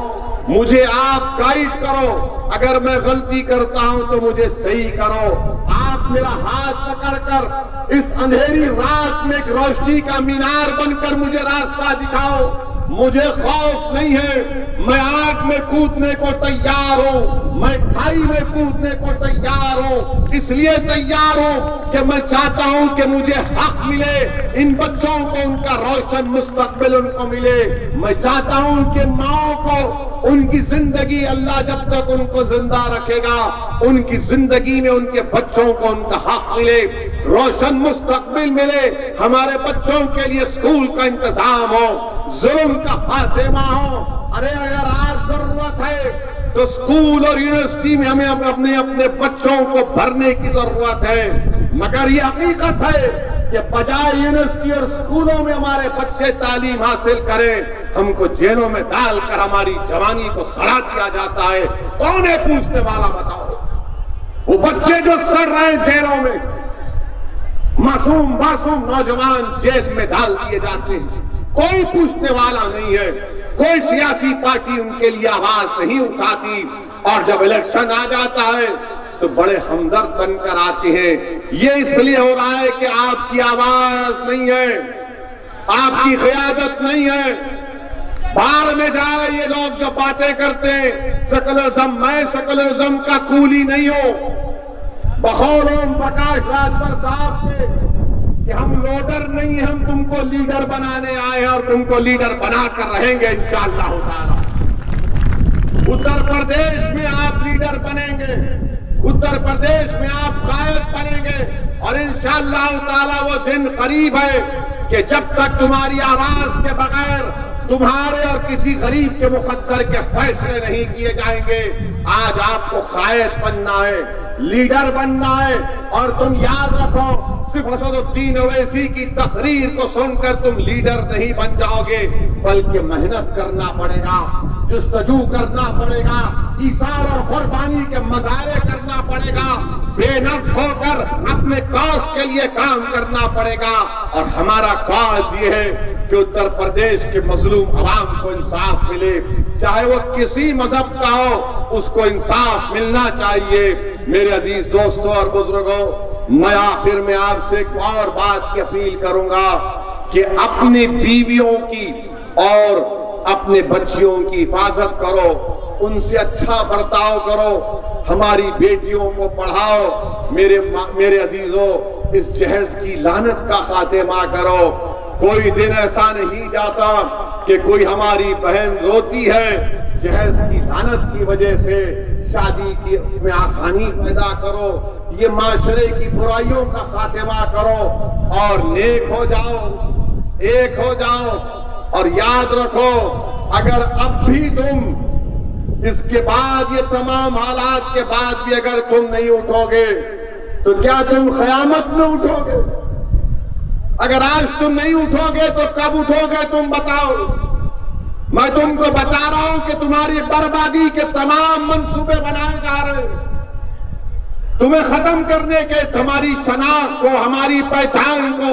मुझे आप गाइड करो। अगर मैं गलती करता हूं तो मुझे सही करो। आप मेरा हाथ पकड़कर इस अंधेरी रात में एक रोशनी का मीनार बनकर मुझे रास्ता दिखाओ। मुझे खौफ नहीं है, मैं आग में कूदने को तैयार हूं, मैं खाई में कूदने को तैयार हूं। इसलिए तैयार हूं कि मैं चाहता हूं कि मुझे हक मिले, इन बच्चों को उनका रोशन मुस्तकबिल उनको मिले। मैं चाहता हूं कि माओ को उनकी जिंदगी, अल्लाह जब तक उनको जिंदा रखेगा, उनकी जिंदगी में उनके बच्चों को उनका हक मिले, रोशन मुस्तकबिल मिले। हमारे बच्चों के लिए स्कूल का इंतजाम हो, जुल्म का खात्मा हो। अरे अगर आज जरूरत है तो स्कूल और यूनिवर्सिटी में हमें अपने अपने बच्चों को भरने की जरूरत है। मगर ये हकीकत है कि बजाय यूनिवर्सिटी और स्कूलों में हमारे बच्चे तालीम हासिल करें, हमको जेलों में डालकर हमारी जवानी को सड़ा दिया जाता है। कौन है पूछने वाला, बताओ? वो बच्चे जो सड़ रहे हैं जेलों में, मासूम नौजवान जेल में डाल दिए जाते हैं, कोई पूछने वाला नहीं है। कोई सियासी पार्टी उनके लिए आवाज नहीं उठाती। और जब इलेक्शन आ जाता है तो बड़े हमदर्द बनकर आते हैं। ये इसलिए हो रहा है कि आपकी आवाज नहीं है, आपकी क़यादत नहीं है। बाहर में जाए ये लोग जो बातें करते हैं सेकुलरिज्म, मैं सेकुलरिज्म का कूली नहीं हूं। बखौल ओम प्रकाश राजभर साहब से कि हम लोडर नहीं है, हम तुमको लीडर बनाने आए हैं और तुमको लीडर बनाकर रहेंगे इंशाअल्लाह ताला। उत्तर प्रदेश में आप लीडर बनेंगे, उत्तर प्रदेश में आप कायद बनेंगे और इंशाअल्लाह ताला वो दिन करीब है कि जब तक तुम्हारी आवाज के बगैर तुम्हारे और किसी गरीब के मुकद्दर के फैसले नहीं किए जाएंगे। आज आपको कायद बनना है, लीडर बनना है। और तुम याद रखो, सिर्फ असदुद्दीन ओवैसी की तकरीर को सुनकर तुम लीडर नहीं बन जाओगे, बल्कि मेहनत करना पड़ेगा, जुस्तजू करना पड़ेगा, ईसार और कुर्बानी के मजारे करना पड़ेगा, बेनफ्स होकर अपने कौस के लिए काम करना पड़ेगा। और हमारा कौस ये है कि उत्तर प्रदेश के मजलूम आवाम को इंसाफ मिले, चाहे वो किसी मजहब का हो, उसको इंसाफ मिलना चाहिए। मेरे अजीज दोस्तों और बुजुर्गों, मैं आखिर में आपसे एक और बात की अपील करूंगा कि अपनी बीवियों की और अपने बच्चियों की हिफाजत करो, उनसे अच्छा बर्ताव करो, हमारी बेटियों को पढ़ाओ। मेरे अजीजों, इस जहेज की लानत का खात्मा करो। कोई दिन ऐसा नहीं जाता कि कोई हमारी बहन रोती है। जहेज की लानत की वजह से शादी की में आसानी पैदा करो, ये माशरे की बुराइयों का खात्मा करो और नेक हो जाओ, एक हो जाओ। और याद रखो, अगर अब भी तुम इसके बाद, ये तमाम हालात के बाद भी अगर तुम नहीं उठोगे तो क्या तुम क़यामत में उठोगे? अगर आज तुम नहीं उठोगे तो कब उठोगे तुम बताओ? मैं तुमको बता रहा हूं कि तुम्हारी बर्बादी के तमाम मंसूबे बनाए जा रहे हैं, तुम्हें खत्म करने के, तुम्हारी शनाख्त को, हमारी पहचान को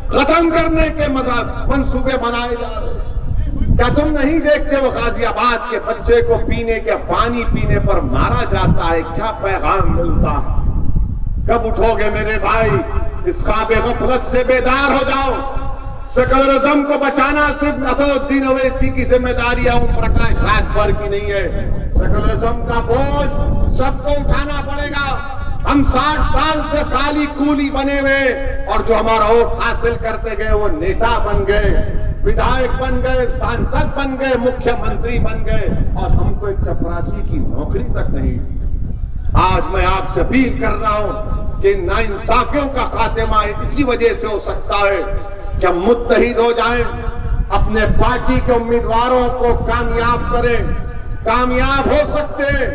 खत्म करने के मंसूबे बनाए जा रहे हैं। क्या तुम नहीं देखते वो गाजियाबाद के बच्चे को पीने के पानी पीने पर मारा जाता है? क्या पैगाम मिलता है? कब उठोगे मेरे भाई? इस ख्वाबे गफलत से बेदार हो जाओ। सेकुलरिज्म को बचाना सिर्फ असदुद्दीन ओवैसी की जिम्मेदारी है, ओम प्रकाश राजभर की नहीं है। सेकुलरिज्म का बोझ सबको उठाना पड़ेगा। हम 60 साल से खाली कूली बने हुए और जो हमारा वोट हासिल करते गए वो नेता बन गए, विधायक बन गए, सांसद बन गए, मुख्यमंत्री बन गए और हमको एक चपरासी की नौकरी तक नहीं। आज मैं आपसे अपील कर रहा हूं कि नाइंसाफियों का खात्मा इसी वजह से हो सकता है कि हम मुत्तहिद हो जाएं, अपने पार्टी के उम्मीदवारों को कामयाब करें। कामयाब हो सकते हैं,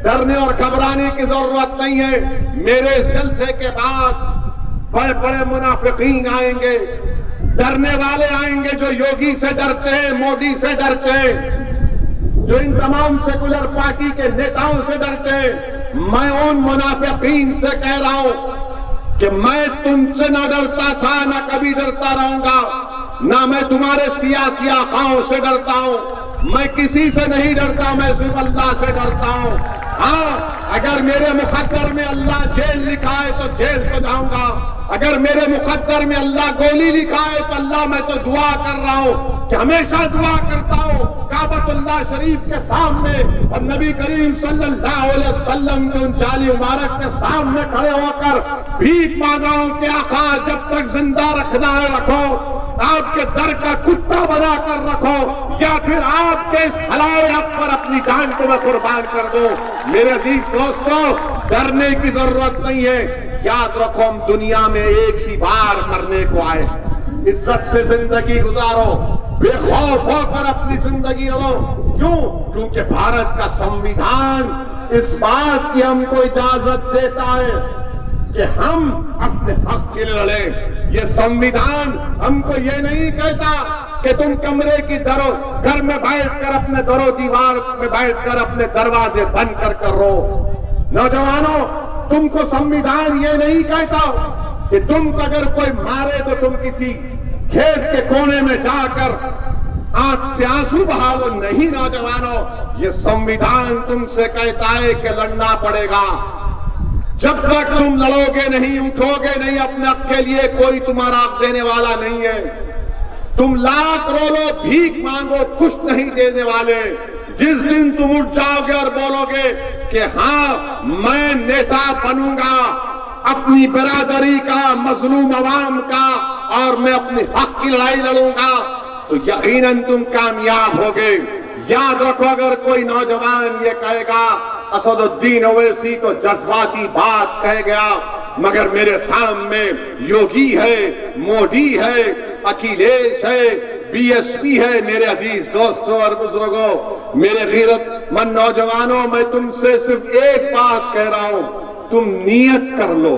डरने और घबराने की जरूरत नहीं है। मेरे इस जलसे के बाद बड़े बड़े मुनाफिकीन आएंगे, डरने वाले आएंगे जो योगी से डरते हैं, मोदी से डरते हैं, जो इन तमाम सेकुलर पार्टी के नेताओं से डरते हैं। मैं उन मुनाफिकीन से कह रहा हूं कि मैं तुमसे ना डरता था, ना कभी डरता रहूंगा, ना मैं तुम्हारे सियासी आकाओं से डरता हूं। मैं किसी से नहीं डरता, मैं सिर्फ अल्लाह से डरता हूं। हाँ, अगर मेरे मुकद्दर में अल्लाह जेल लिखा है तो जेल तो जाऊंगा, अगर मेरे मुकद्दर में अल्लाह गोली लिखा है तो अल्लाह, मैं तो दुआ कर रहा हूं कि हमेशा दुआ करता हूं काबतुल्लाह शरीफ के सामने और नबी करीम सल्लल्लाहु अलैहि वसल्लम के उन जाली मुबारक के सामने खड़े होकर भीख मांग रहा हूं कि आका जब तक जिंदा रखना है रखो, आपके दर का कुत्ता बनाकर रखो, या फिर आपके इस हलाल हक पर अपनी जान को मैं कुर्बान कर दूं। मेरे अजीज दोस्तों, डरने की जरूरत नहीं है। याद रखो, हम दुनिया में एक ही बार मरने को आए। इज्जत से जिंदगी गुजारो, बेखौफ होकर अपनी जिंदगी लो। क्यों? क्योंकि भारत का संविधान इस बात की हमको इजाजत देता है कि हम अपने हक के लिए लड़ें। ये संविधान हमको ये नहीं कहता कि तुम कमरे की घर में बैठकर अपने दरो दीवार में बैठकर अपने दरवाजे बंद कर रो। नौजवानों, तुमको संविधान ये नहीं कहता कि तुम अगर कोई मारे तो तुम किसी खेत के कोने में जाकर आंख से आंसू बहा लो। नहीं नौजवानों, ये संविधान तुमसे कहता है कि लड़ना पड़ेगा। जब तक तुम लड़ोगे नहीं, उठोगे नहीं अपने हक के लिए, कोई तुम्हारा हक देने वाला नहीं है। तुम लाख रो लो, भीख मांगो, कुछ नहीं देने वाले। जिस दिन तुम उठ जाओगे और बोलोगे कि हाँ मैं नेता बनूंगा अपनी बिरादरी का, मजलूम अवाम का, और मैं अपने हक की लड़ाई लड़ूंगा, तो यकीनन तुम कामयाब होगे। याद रखो, अगर कोई नौजवान ये कहेगा असदुद्दीन ओवैसी तो जज्बाती बात कह गया, मगर मेरे सामने योगी है, मोदी है, अखिलेश है, बीएसपी है। मेरे अजीज दोस्तों और बुजुर्गों, मेरे गैरतमंद नौजवानों, मैं तुमसे सिर्फ एक बात कह रहा हूं, तुम नियत कर लो,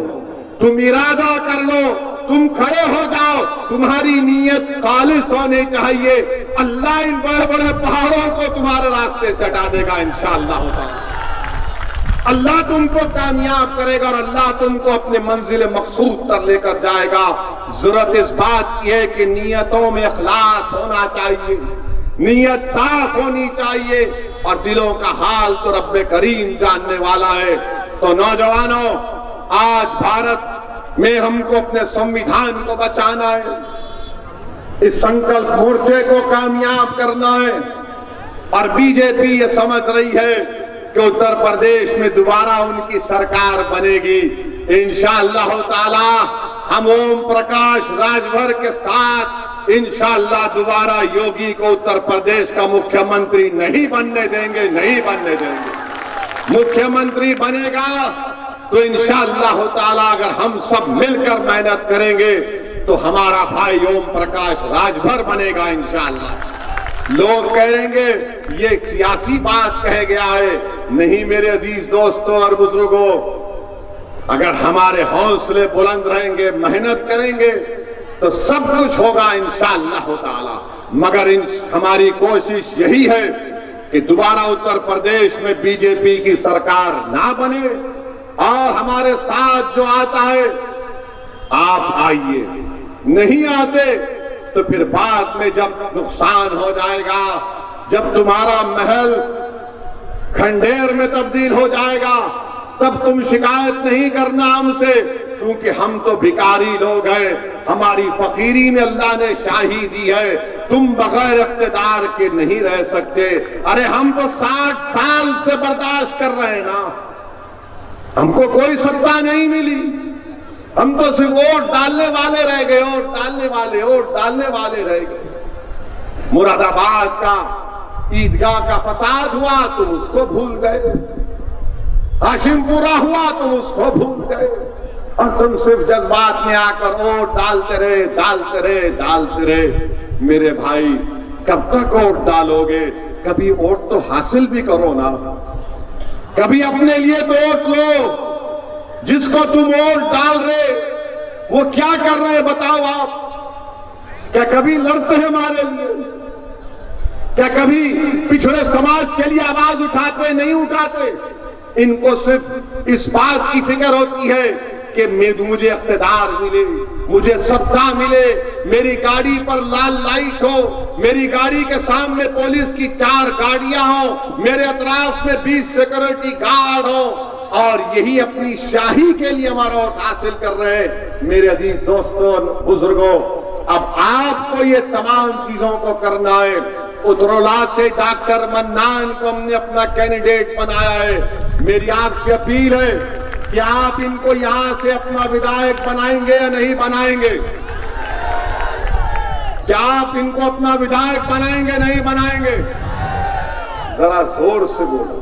तुम इरादा कर लो, तुम खड़े हो जाओ। तुम्हारी नीयत खालिस होनी चाहिए। अल्लाह इन बड़े बड़े पहाड़ों को तुम्हारे रास्ते से हटा देगा इंशाअल्लाह। अल्लाह तुमको कामयाब करेगा और अल्लाह तुमको अपने मंजिल मकसूद तक लेकर जाएगा। जरूरत इस बात की है कि नियतों में इखलास होना चाहिए, नियत साफ होनी चाहिए, और दिलों का हाल तो रब्बे करीम जानने वाला है। तो नौजवानों, आज भारत में हमको अपने संविधान को बचाना है, इस संकल्प मोर्चे को कामयाब करना है। और बीजेपी ये समझ रही है कि उत्तर प्रदेश में दोबारा उनकी सरकार बनेगी इंशाअल्लाह ताला। हम ओम प्रकाश राजभर के साथ इंशाअल्लाह दोबारा योगी को उत्तर प्रदेश का मुख्यमंत्री नहीं बनने देंगे, नहीं बनने देंगे। मुख्यमंत्री बनेगा तो इंशाअल्लाह ताला अगर हम सब मिलकर मेहनत करेंगे तो हमारा भाई ओम प्रकाश राजभर बनेगा इंशाअल्लाह। लोग कहेंगे ये सियासी बात कह गया है। नहीं मेरे अजीज दोस्तों और बुजुर्गों, अगर हमारे हौसले बुलंद रहेंगे, मेहनत करेंगे तो सब कुछ होगा इंशाअल्लाह ताला। मगर हमारी कोशिश यही है कि दोबारा उत्तर प्रदेश में बीजेपी की सरकार ना बने, और हमारे साथ जो आता है आप आइए, नहीं आते तो फिर बाद में जब नुकसान हो जाएगा, जब तुम्हारा महल खंडेर में तब्दील हो जाएगा, तब तुम शिकायत नहीं करना हमसे, क्योंकि हम तो भिखारी लोग हैं। हमारी फकीरी में अल्लाह ने शाही दी है। तुम बगैर इख्तिदार के नहीं रह सकते। अरे हम तो 60 साल से बर्दाश्त कर रहे हैं ना, हमको कोई सत्ता नहीं मिली, हम तो सिर्फ वोट डालने वाले रह गए, वोट डालने वाले रह गए। मुरादाबाद का ईदगाह का फसाद हुआ, तुम उसको भूल गए। हाशिमपुरा हुआ, तुम उसको भूल गए। और तुम सिर्फ जज्बात में आकर वोट डालते रहे। मेरे भाई, कब तक वोट डालोगे? कभी वोट तो हासिल भी करो ना। कभी अपने लिए तो वोट लो। जिसको तुम वोट डाल रहे वो क्या कर रहे हैं बताओ आप? क्या कभी लड़ते हैं हमारे लिए? क्या कभी पिछड़े समाज के लिए आवाज उठाते? नहीं उठाते। इनको सिर्फ इस बात की फिक्र होती है कि मुझे इख्तिदार मिले, मुझे सत्ता मिले, मेरी गाड़ी पर लाल लाइट हो, मेरी गाड़ी के सामने पुलिस की 4 गाड़ियां हो, मेरे अतराफ में 20 सिक्योरिटी गार्ड हो, और यही अपनी शाही के लिए हमारा वोट हासिल कर रहे हैं। मेरे अजीज दोस्तों, बुजुर्गों, अब आपको ये तमाम चीजों को करना है। उतरौला से डॉक्टर मन्नान को हमने अपना कैंडिडेट बनाया है। मेरी आपसे अपील है कि आप इनको यहां से अपना विधायक बनाएंगे या नहीं बनाएंगे? क्या आप इनको अपना विधायक बनाएंगे, नहीं बनाएंगे? जरा जोर से बोलो।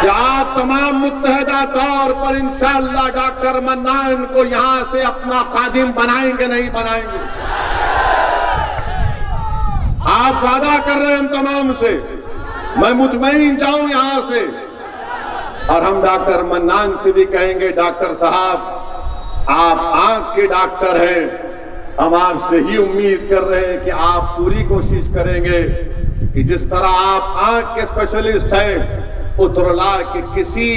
क्या आप तमाम मुत्तहदा तौर पर इंशाअल्लाह डॉक्टर मन्नान को यहां से अपना खादिम बनाएंगे, नहीं बनाएंगे? आप वादा कर रहे हैं हम तमाम से, मैं मुतमईन जाऊं यहां से। और हम डॉक्टर मन्नान से भी कहेंगे, डॉक्टर साहब, आप आंख के डॉक्टर हैं, हम आपसे ही उम्मीद कर रहे हैं कि आप पूरी कोशिश करेंगे कि जिस तरह आप आंख के स्पेशलिस्ट हैं, उतरौला के किसी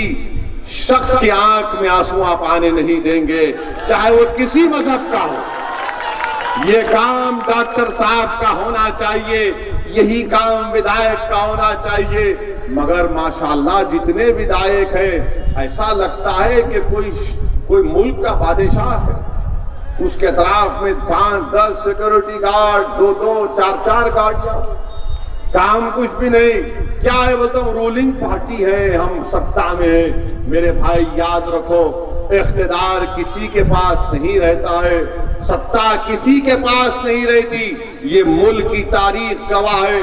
शख्स की आंख में आंसू आप आने नहीं देंगे, चाहे वो किसी मजहब का हो। ये काम डॉक्टर साहब का होना चाहिए, यही काम विधायक का होना चाहिए। मगर माशाअल्लाह जितने विधायक हैं, ऐसा लगता है कि कोई मुल्क का बादशाह है। उसके तरफ में 5-10 सिक्योरिटी गार्ड, 2-2, 4-4 गाड़ियां, काम कुछ भी नहीं। क्या है बताओ? रूलिंग पार्टी है, हम सत्ता में हैं। मेरे भाई याद रखो, इख्तिदार किसी के पास नहीं रहता है, सत्ता किसी के पास नहीं रहती। ये मुल्क की तारीख गवाह है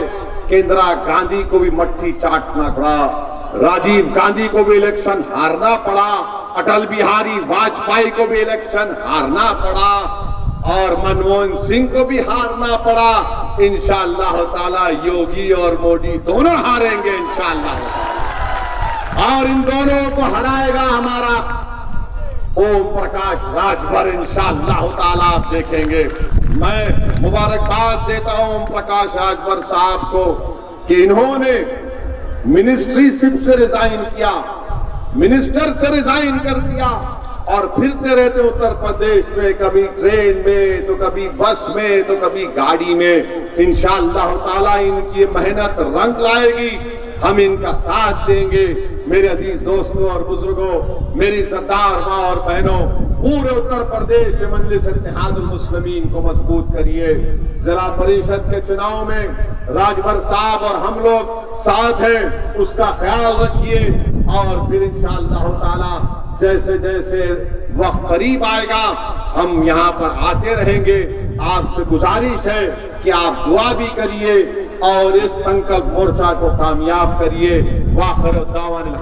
कि इंदिरा गांधी को भी मट्ठी चाटना पड़ा, राजीव गांधी को भी इलेक्शन हारना पड़ा, अटल बिहारी वाजपेयी को भी इलेक्शन हारना पड़ा, और मनमोहन सिंह को भी हारना पड़ा। इंशाअल्लाह ताला योगी और मोदी दोनों हारेंगे इंशाअल्लाह, और इन दोनों को हराएगा हमारा ओम प्रकाश राजभर इंशाअल्लाह ताला, आप देखेंगे। मैं मुबारकबाद देता हूं ओम प्रकाश राजभर साहब को कि इन्होंने मिनिस्ट्रीशिप से रिजाइन किया, मिनिस्टर से रिजाइन कर दिया, और फिरते रहते उत्तर प्रदेश में, कभी ट्रेन में तो कभी बस में तो कभी गाड़ी में। इंशाअल्लाह ताला इनकी मेहनत रंग लाएगी, हम इनका साथ देंगे। मेरे अजीज दोस्तों और बुजुर्गों, मेरी सरदार माँ और बहनों, पूरे उत्तर प्रदेश में मजलिस इत्तेहादुल मुस्लिमीन को मजबूत करिए। जिला परिषद के चुनाव में राजभर साहब और हम लोग साथ हैं, उसका ख्याल रखिए। और फिर इंशाअल्लाह ताला जैसे जैसे वक्त करीब आएगा, हम यहाँ पर आते रहेंगे। आपसे गुजारिश है कि आप दुआ भी करिए और इस संकल्प मोर्चा को कामयाब करिए। वाखिर दावाना।